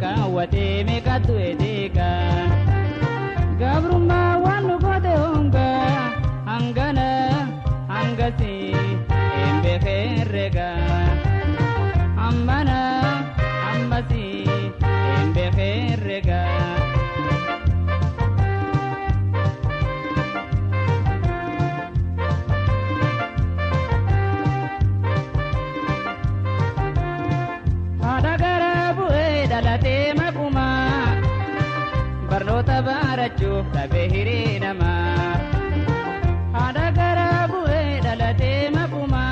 kaawwatee meeqatu edeega gabrummaa waan nu goote honga hangana hangasi hin beekerrega ammana ammasi hin beekerrega dhalatee makuma barnoota barachuuf dhabee hiree namaa haadha garaa bu'ee dhalatee makuma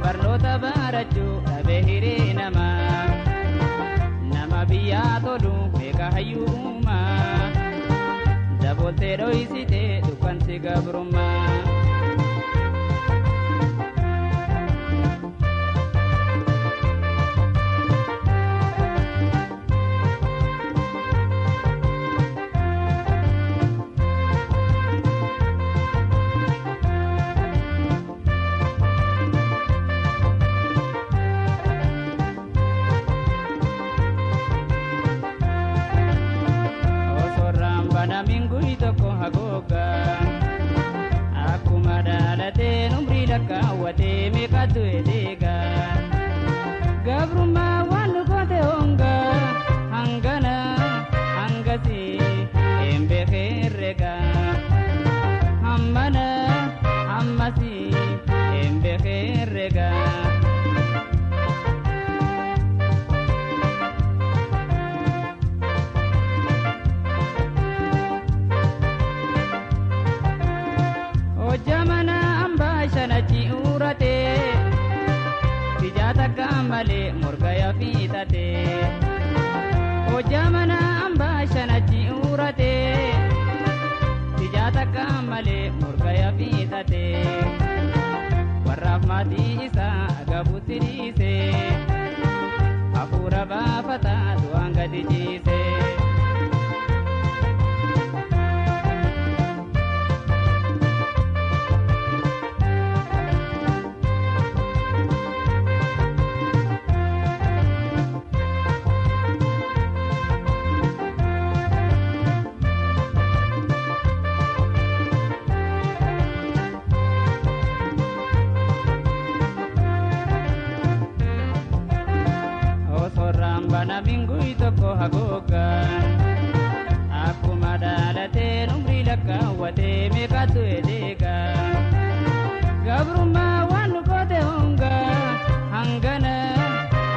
barnoota barachuuf dhabee hiree namaa nama biyyaa tolu beeka hayyuumaa daboltee dho'isitee dukkansi gabrummaa. Namingui toko hagoga akuma dalate numri lakawate mekatu edega gabruma wanu kote honga hangana hangasi embe kherega hammana hammasi embe kherega jamana ambashanati urate tijata kamale murgaya fitate o jamana ambashanati urate tijata kamale murgaya fitate warahmati isa agabutirise afura bafata duanga dijise namingui toko hagoga akuma dalate numri lakawate mekatu edega gabruma wanu kote honga hangana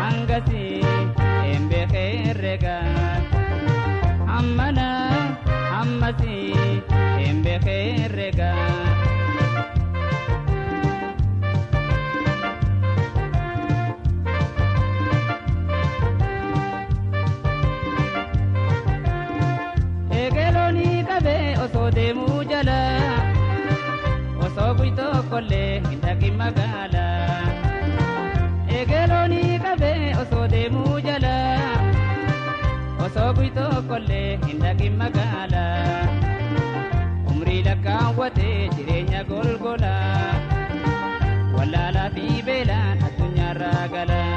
hangasi embe kherega ammana ammasi embe kherega oso demu jala oso buito kolle hindaki magala egeloni kabe oso demu jala oso buito kolle hindaki magala umri lakawate jireenya golgola wallala fi beelaan addunyaa ragala